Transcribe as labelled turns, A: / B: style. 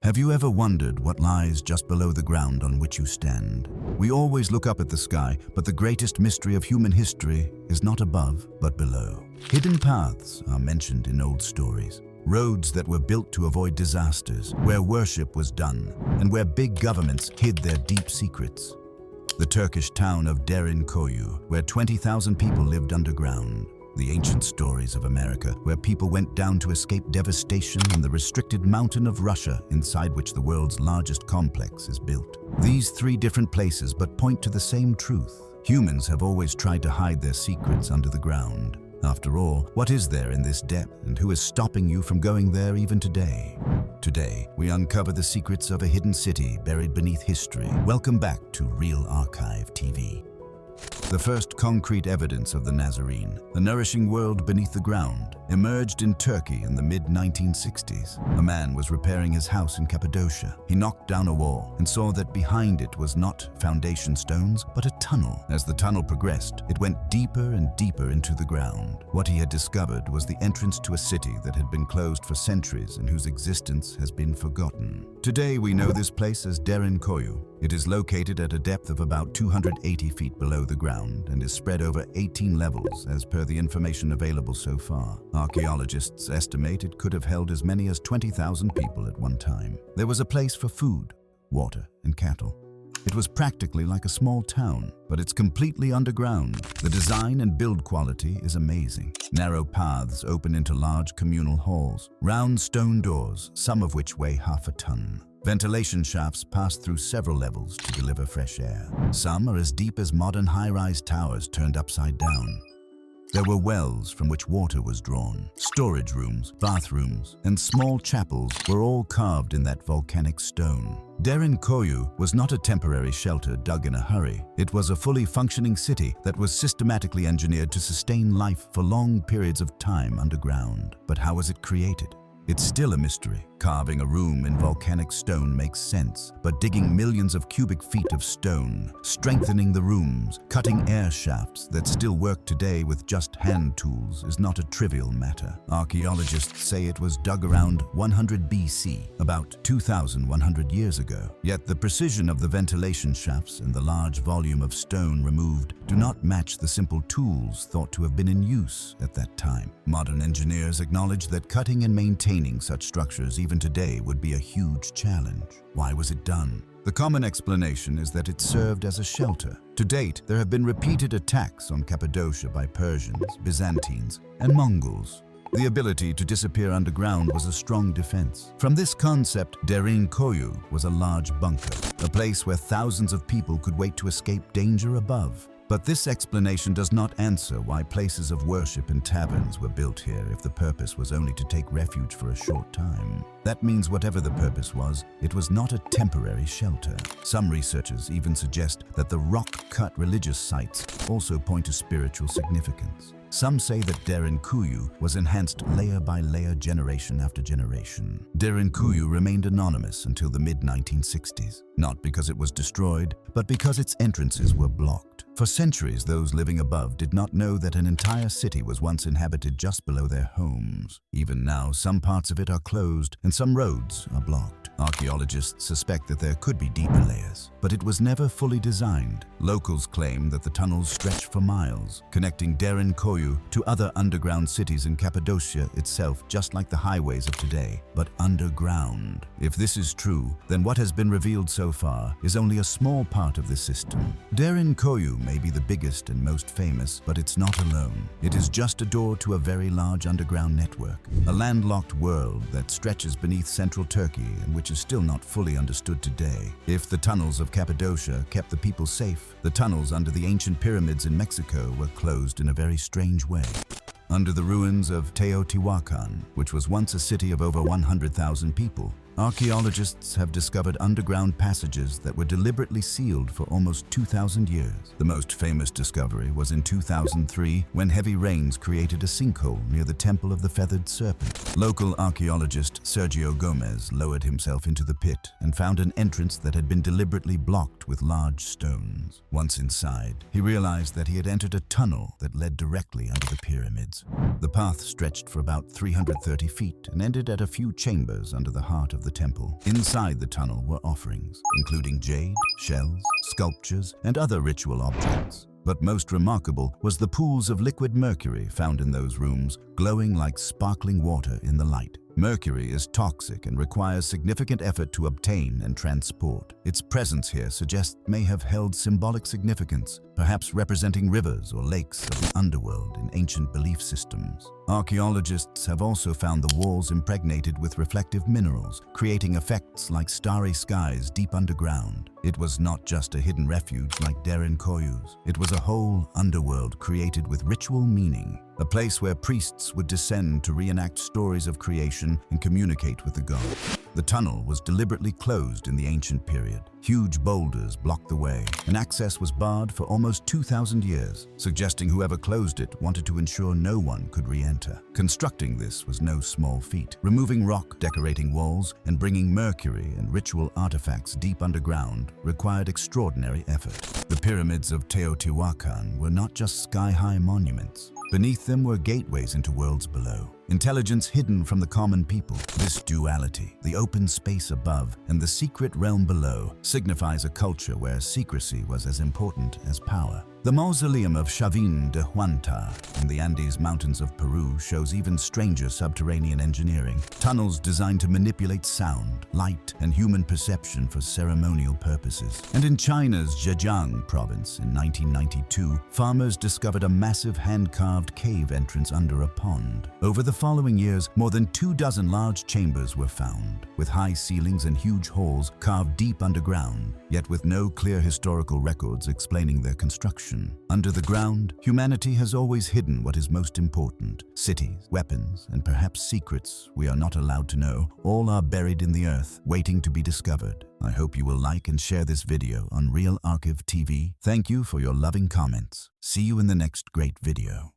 A: Have you ever wondered what lies just below the ground on which you stand? We always look up at the sky, but the greatest mystery of human history is not above, but below. Hidden paths are mentioned in old stories. Roads that were built to avoid disasters, where worship was done, and where big governments hid their deep secrets. The Turkish town of Derin Koyu, where 20,000 people lived underground. The ancient stories of America, where people went down to escape devastation, and the restricted mountain of Russia, inside which the world's largest complex is built. These three different places but point to the same truth. Humans have always tried to hide their secrets under the ground. After all, what is there in this depth, and who is stopping you from going there even today? Today, we uncover the secrets of a hidden city buried beneath history. Welcome back to Real Archive TV. The first concrete evidence of the Nazarene, a nourishing world beneath the ground, emerged in Turkey in the mid-1960s. A man was repairing his house in Cappadocia. He knocked down a wall and saw that behind it was not foundation stones, but a tunnel. As the tunnel progressed, it went deeper and deeper into the ground. What he had discovered was the entrance to a city that had been closed for centuries and whose existence has been forgotten. Today, we know this place as Derin Koyu. It is located at a depth of about 280 feet below the ground and is spread over 18 levels as per the information available so far. Archaeologists estimate it could have held as many as 20,000 people at one time. There was a place for food, water, and cattle. It was practically like a small town, but it's completely underground. The design and build quality is amazing. Narrow paths open into large communal halls, round stone doors, some of which weigh half a ton. Ventilation shafts pass through several levels to deliver fresh air. Some are as deep as modern high-rise towers turned upside down. There were wells from which water was drawn. Storage rooms, bathrooms, and small chapels were all carved in that volcanic stone. Derin Koyu was not a temporary shelter dug in a hurry. It was a fully functioning city that was systematically engineered to sustain life for long periods of time underground. But how was it created? It's still a mystery. Carving a room in volcanic stone makes sense, but digging millions of cubic feet of stone, strengthening the rooms, cutting air shafts that still work today with just hand tools is not a trivial matter. Archaeologists say it was dug around 100 BC, about 2,100 years ago. Yet the precision of the ventilation shafts and the large volume of stone removed do not match the simple tools thought to have been in use at that time. Modern engineers acknowledge that cutting and maintaining such structures even today would be a huge challenge. Why was it done? The common explanation is that it served as a shelter. To date, there have been repeated attacks on Cappadocia by Persians, Byzantines, and Mongols. The ability to disappear underground was a strong defense. From this concept, Derin Koyu was a large bunker, a place where thousands of people could wait to escape danger above. But this explanation does not answer why places of worship and taverns were built here if the purpose was only to take refuge for a short time. That means whatever the purpose was, it was not a temporary shelter. Some researchers even suggest that the rock-cut religious sites also point to spiritual significance. Some say that Derin Koyu was enhanced layer by layer, generation after generation. Derin Koyu remained anonymous until the mid-1960s, not because it was destroyed, but because its entrances were blocked. For centuries, those living above did not know that an entire city was once inhabited just below their homes. Even now, some parts of it are closed and some roads are blocked. Archaeologists suspect that there could be deeper layers, but it was never fully designed. Locals claim that the tunnels stretch for miles, connecting Derin Koyu to other underground cities in Cappadocia itself, just like the highways of today, but underground. If this is true, then what has been revealed so far is only a small part of the system. Derin Koyu may be the biggest and most famous, but it's not alone. It is just a door to a very large underground network, a landlocked world that stretches beneath central Turkey and which is still not fully understood today. If the tunnels of Cappadocia kept the people safe, the tunnels under the ancient pyramids in Mexico were closed in a very strange way. Under the ruins of Teotihuacan, which was once a city of over 100,000 people, archaeologists have discovered underground passages that were deliberately sealed for almost 2,000 years. The most famous discovery was in 2003 when heavy rains created a sinkhole near the Temple of the Feathered Serpent. Local archaeologist Sergio Gomez lowered himself into the pit and found an entrance that had been deliberately blocked with large stones. Once inside, he realized that he had entered a tunnel that led directly under the pyramids. The path stretched for about 330 feet and ended at a few chambers under the heart of the temple. Inside the tunnel were offerings, including jade, shells, sculptures, and other ritual objects. But most remarkable was the pools of liquid mercury found in those rooms, glowing like sparkling water in the light. Mercury is toxic and requires significant effort to obtain and transport. Its presence here suggests it may have held symbolic significance, perhaps representing rivers or lakes of the underworld in ancient belief systems. Archaeologists have also found the walls impregnated with reflective minerals, creating effects like starry skies deep underground. It was not just a hidden refuge like Derin Koyu's. It was a whole underworld created with ritual meaning, a place where priests would descend to reenact stories of creation and communicate with the gods. The tunnel was deliberately closed in the ancient period. Huge boulders blocked the way, and access was barred for almost 2,000 years, suggesting whoever closed it wanted to ensure no one could re-enter. Constructing this was no small feat. Removing rock, decorating walls, and bringing mercury and ritual artifacts deep underground required extraordinary effort. The pyramids of Teotihuacan were not just sky-high monuments. Beneath them were gateways into worlds below. Intelligence hidden from the common people. This duality, the open space above and the secret realm below, signifies a culture where secrecy was as important as power. The mausoleum of Chavin de Huanta in the Andes Mountains of Peru shows even stranger subterranean engineering. Tunnels designed to manipulate sound, light, and human perception for ceremonial purposes. And in China's Zhejiang province in 1992, farmers discovered a massive hand-carved cave entrance under a pond. Over the following years, more than 24 large chambers were found, with high ceilings and huge halls carved deep underground, yet with no clear historical records explaining their construction. Under the ground, humanity has always hidden what is most important. Cities, weapons, and perhaps secrets we are not allowed to know, all are buried in the earth, waiting to be discovered. I hope you will like and share this video on Real Archive TV. Thank you for your loving comments. See you in the next great video.